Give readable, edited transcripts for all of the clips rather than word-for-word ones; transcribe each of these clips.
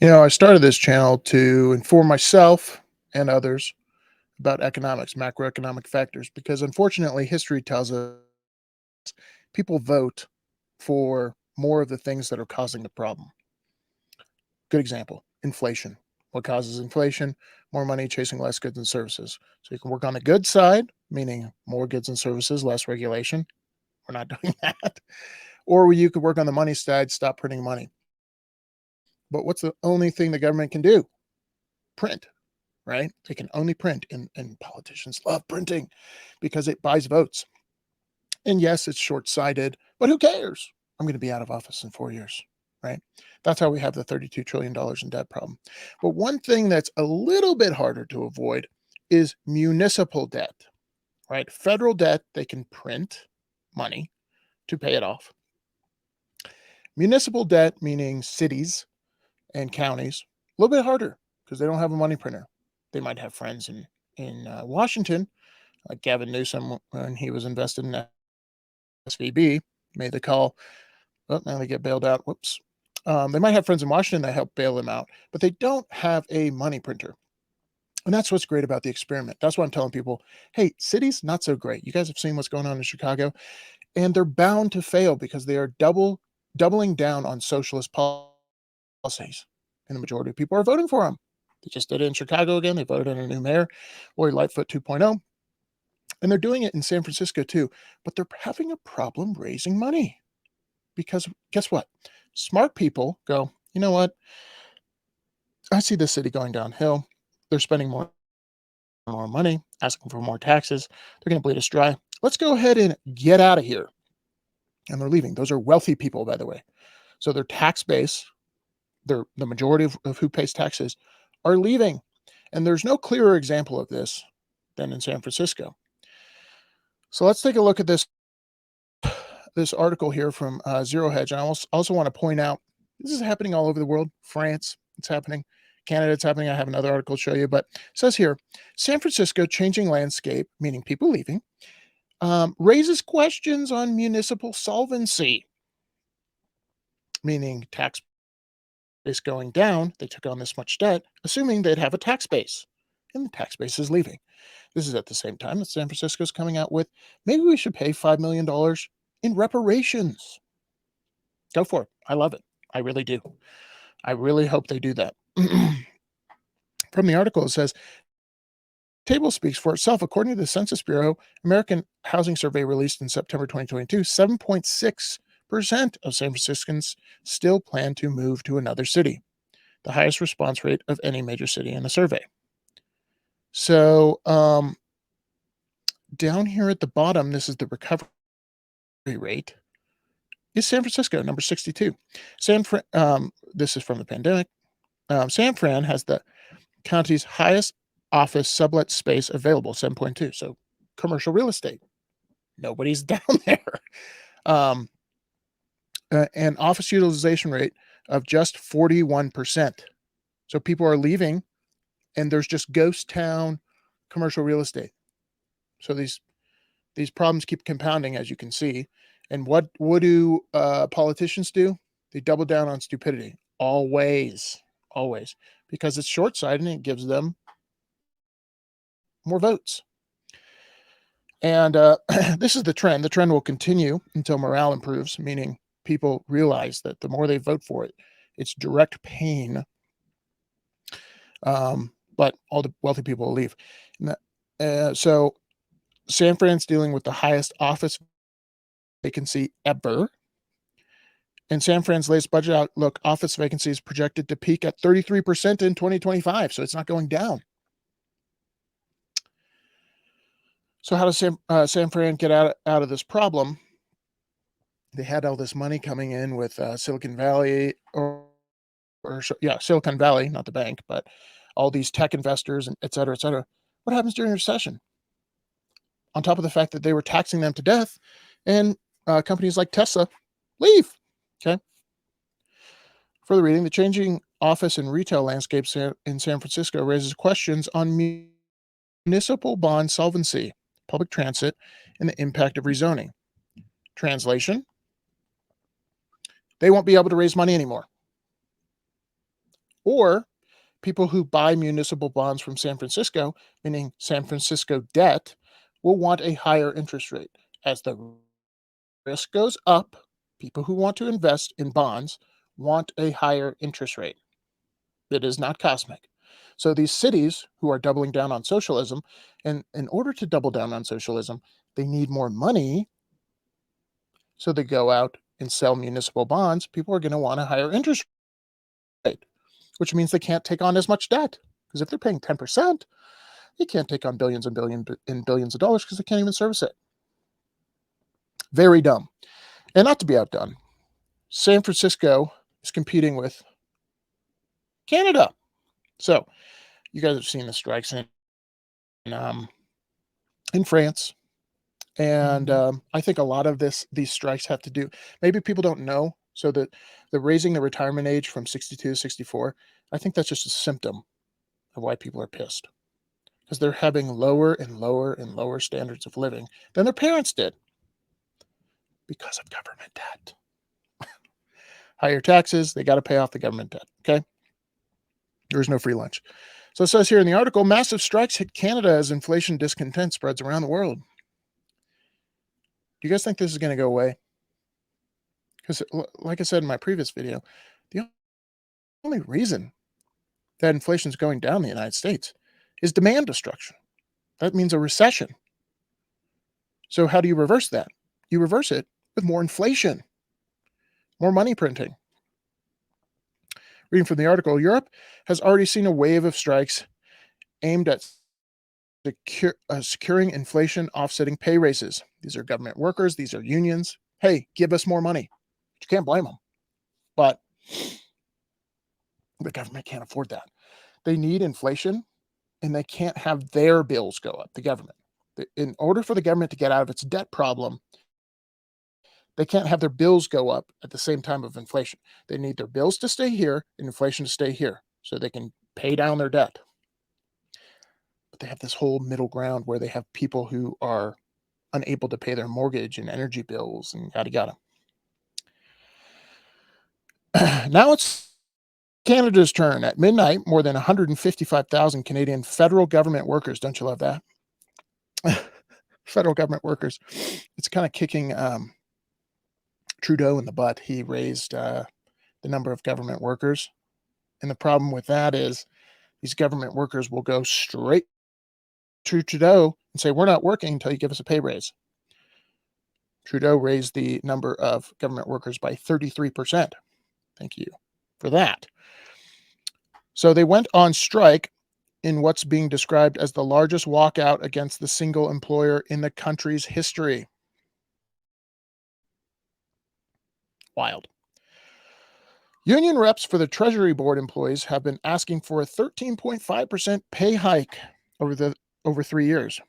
I started this channel to inform myself and others about economics, macroeconomic factors, because unfortunately, history tells us people vote for more of the things that are causing the problem. Good example inflation. What causes inflation? More money chasing less goods and services. So you can work on the good side, meaning more goods and services, less regulation. We're not doing that. Or you could work on the money side, stop printing money. But what's the only thing the government can do? Print. Right? They can only print, and politicians love printing because it buys votes. And yes, it's short sighted, but who cares? I'm going to be out of office in 4 years, right? That's how we have the $32 trillion in debt problem. But one thing that's a little bit harder to avoid is municipal debt, right? Federal debt, they can print money to pay it off. Municipal debt, meaning cities and counties, a little bit harder because they don't have a money printer. They might have friends in Washington, like Gavin Newsom when he was invested in SVB, made the call. Oh, now they get bailed out. Whoops. They might have friends in Washington that help bail them out, but they don't have a money printer. And that's what's great about the experiment. That's why I'm telling people, hey, cities, not so great. You guys have seen what's going on in Chicago, and they're bound to fail because they are doubling down on socialist policies. And the majority of people are voting for them. They just did it in Chicago again. They voted in a new mayor, Lori Lightfoot 2.0. And they're doing it in San Francisco too. But they're having a problem raising money because guess what? Smart people go, you know what? I see this city going downhill. They're spending more money, asking for more taxes. They're going to bleed us dry. Let's go ahead and get out of here. And they're leaving. Those are wealthy people, by the way. So their tax base, the majority of who pays taxes, are leaving. And there's no clearer example of this than in San Francisco. So let's take a look at this article here from Zero Hedge. And I also want to point out this is happening all over the world. France, it's happening. Canada, it's happening. I have another article to show you, but it says here San Francisco changing landscape, meaning people leaving, raises questions on municipal solvency, meaning tax base going down. They took on this much debt, assuming they'd have a tax base, and the tax base is leaving. This is at the same time that San Francisco is coming out with maybe we should pay $5 million in reparations. Go for it. I love it. I really do. I really hope they do that. From the article, it says, table speaks for itself. According to the Census Bureau, American Housing Survey released in September 2022, 7.6% of San Franciscans still plan to move to another city, the highest response rate of any major city in the survey. So down here at the bottom, this is the recovery rate, is San Francisco, number 62. This is from the pandemic. San Fran has the county's highest office sublet space available, 7.2. So commercial real estate. Nobody's down there. An office utilization rate of just 41%. So people are leaving and there's just ghost town commercial real estate. So these problems keep compounding, as you can see. And what do politicians do? They double down on stupidity. Always, because it's short-sighted and it gives them more votes. And this is the trend. The trend will continue until morale improves, meaning people realize that the more they vote for it, it's direct pain. But all the wealthy people will leave. So San Fran's dealing with the highest office vacancy ever. In San Fran's latest budget outlook, office vacancy is projected to peak at 33% in 2025. So it's not going down. So how does San Fran get out of this problem? They had all this money coming in with Silicon Valley, Silicon Valley, not the bank, but all these tech investors and et cetera, et cetera. What happens during a recession? On top of the fact that they were taxing them to death, and companies like Tesla leave. Okay. Further reading, the changing office and retail landscapes in San Francisco raises questions on municipal bond solvency, public transit, and the impact of rezoning. Translation: they won't be able to raise money anymore. Or people who buy municipal bonds from San Francisco, meaning San Francisco debt, will want a higher interest rate. As the risk goes up, people who want to invest in bonds want a higher interest rate. It is not cosmic. So these cities who are doubling down on socialism, and in order to double down on socialism, they need more money. So they go out and sell municipal bonds. People are going to want a higher interest rate, which means they can't take on as much debt. Because if they're paying 10%, they can't take on billions and billions of dollars because they can't even service it. Very dumb. And not to be outdone, San Francisco is competing with Canada. So you guys have seen the strikes um, in France. And I think a lot of these strikes have to do, maybe people don't know. So that the raising the retirement age from 62 to 64, I think that's just a symptom of why people are pissed. Because they're having lower and lower and lower standards of living than their parents did because of government debt. Higher taxes, they got to pay off the government debt. Okay. There's no free lunch. So it says here in the article, massive strikes hit Canada as inflation discontent spreads around the world. Do you guys think this is going to go away? Because, like I said in my previous video, the only reason that inflation is going down in the United States is demand destruction. That means a recession. So how do you reverse that? You reverse it with more inflation, more money printing. Reading from the article, Europe has already seen a wave of strikes aimed at securing inflation offsetting pay raises. These are government workers. These are unions. Hey, give us more money. You can't blame them. But the government can't afford that. They need inflation, and they can't have their bills go up, the government. In order for the government to get out of its debt problem, they can't have their bills go up at the same time of inflation. They need their bills to stay here and inflation to stay here so they can pay down their debt. But they have this whole middle ground where they have people who are unable to pay their mortgage and energy bills and yada yada. Now it's Canada's turn. At midnight, more than 155,000 Canadian federal government workers, don't you love that? Federal government workers. It's kind of kicking Trudeau in the butt. He raised the number of government workers. And the problem with that is these government workers will go straight to Trudeau and say, we're not working until you give us a pay raise. Trudeau raised the number of government workers by 33%. Thank you for that. So they went on strike in what's being described as the largest walkout against the single employer in the country's history. Wild. Union reps for the Treasury Board employees have been asking for a 13.5% pay hike over 3 years.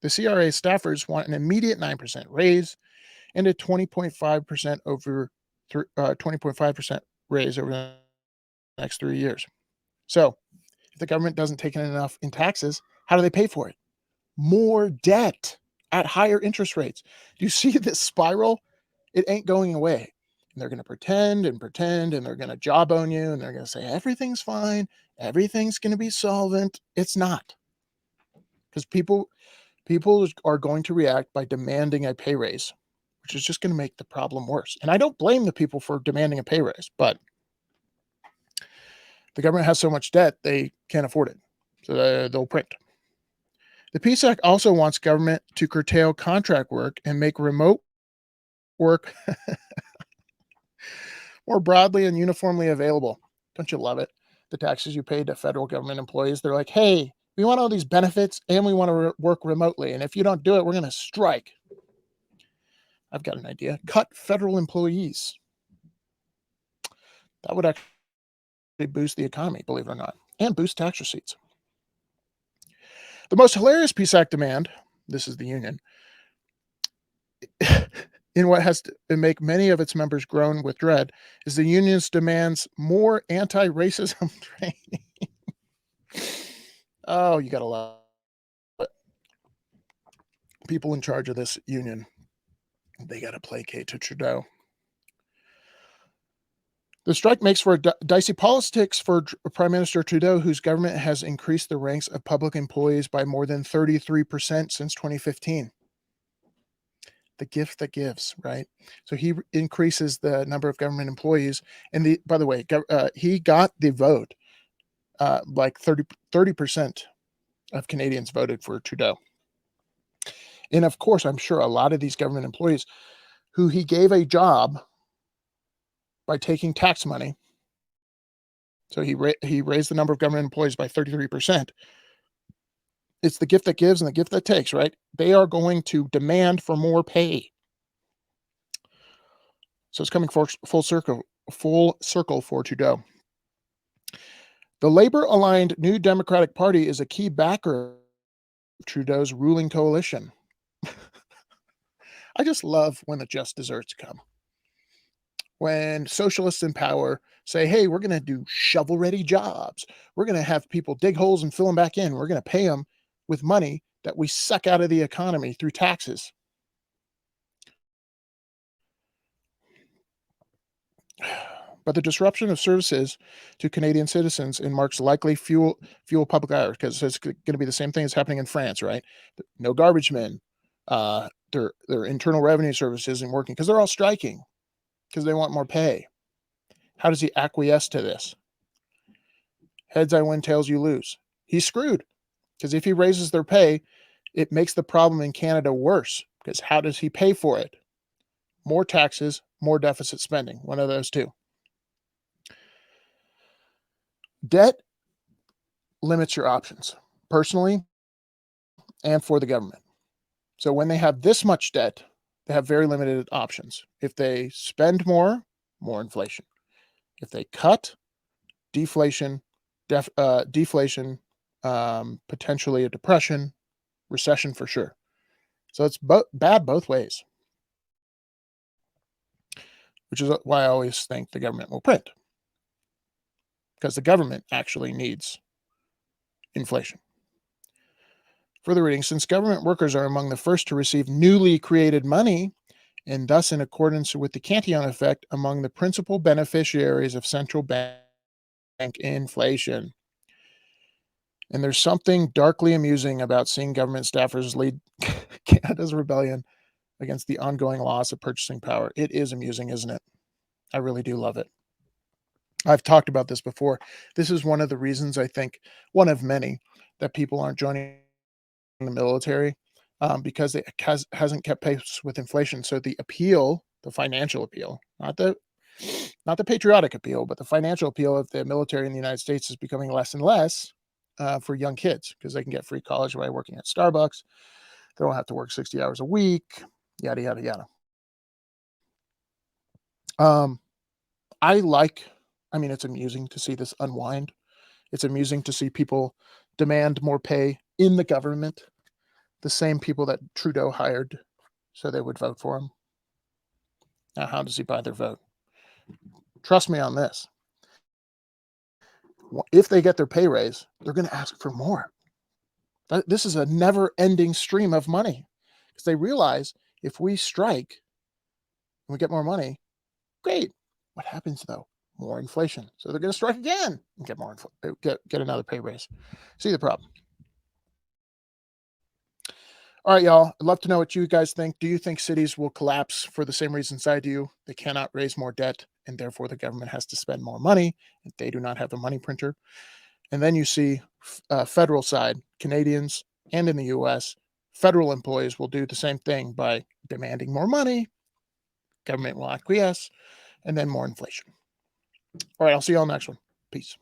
The CRA staffers want an immediate 9% raise and a 20.5% raise over the next 3 years. So, if the government doesn't take in enough in taxes, how do they pay for it? More debt at higher interest rates. Do you see this spiral? It ain't going away. And they're going to pretend, and they're going to jawbone you, and they're going to say everything's fine, everything's going to be solvent. It's not. Because people are going to react by demanding a pay raise, which is just going to make the problem worse. And I don't blame the people for demanding a pay raise, but the government has so much debt, they can't afford it. So they'll print. The Peace Act also wants government to curtail contract work and make remote work more broadly and uniformly available. Don't you love it? The taxes you pay to federal government employees, they're like, hey, we want all these benefits and we want to work remotely. And if you don't do it, we're going to strike. I've got an idea. Cut federal employees. That would actually boost the economy, believe it or not, and boost tax receipts. The most hilarious Peace Act demand, this is the union, in what has to make many of its members groan with dread, is the union's demands more anti-racism training. Oh, you gotta love it. People in charge of this union, they gotta placate to Trudeau. The strike makes for dicey politics for Prime Minister Trudeau, whose government has increased the ranks of public employees by more than 33% since 2015. The gift that gives, right? So he increases the number of government employees. And by the way, he got the vote. Like 30% of Canadians voted for Trudeau. And of course, I'm sure a lot of these government employees who he gave a job by taking tax money. So he raised the number of government employees by 33%. It's the gift that gives and the gift that takes, right? They are going to demand for more pay. So it's coming full circle for Trudeau. The Labour-aligned New Democratic Party is a key backer of Trudeau's ruling coalition. I just love when the just desserts come. When socialists in power say, hey, we're going to do shovel-ready jobs. We're going to have people dig holes and fill them back in. We're going to pay them with money that we suck out of the economy through taxes. But the disruption of services to Canadian citizens in March likely fuel public ire, because it's going to be the same thing that's happening in France, right? No garbage men. Their internal revenue service isn't working because they're all striking because they want more pay. How does he acquiesce to this? Heads I win, tails you lose. He's screwed because if he raises their pay, it makes the problem in Canada worse because how does he pay for it? More taxes, more deficit spending. One of those two. Debt limits your options personally and for the government. So when they have this much debt, they have very limited options. If they spend more inflation. If they cut, deflation, deflation, potentially a depression, recession for sure. So it's bad both ways, which is why I always think the government will print, because the government actually needs inflation. Further reading, since government workers are among the first to receive newly created money, and thus in accordance with the Cantillon effect, among the principal beneficiaries of central bank inflation. And there's something darkly amusing about seeing government staffers lead Canada's rebellion against the ongoing loss of purchasing power. It is amusing, isn't it? I really do love it. I've talked about this before. This is one of the reasons, I think, one of many, that people aren't joining the military, because it hasn't kept pace with inflation. So the appeal, the financial appeal, not the patriotic appeal, but the financial appeal of the military in the United States is becoming less and less for young kids because they can get free college by working at Starbucks. They don't have to work 60 hours a week, yada, yada, yada. It's amusing to see this unwind. It's amusing to see people demand more pay in the government, the same people that Trudeau hired so they would vote for him. Now, how does he buy their vote? Trust me on this. If they get their pay raise, they're going to ask for more. This is a never-ending stream of money because they realize if we strike and we get more money, great. What happens though? More inflation. So they're going to strike again and get more get another pay raise. See the problem? All right, y'all. I'd love to know what you guys think. Do you think cities will collapse for the same reasons I do? They cannot raise more debt, and therefore the government has to spend more money, and they do not have a money printer. And then you see federal side, Canadians and in the US, federal employees will do the same thing by demanding more money. Government will acquiesce, and then more inflation. All right, I'll see you all next one. Peace.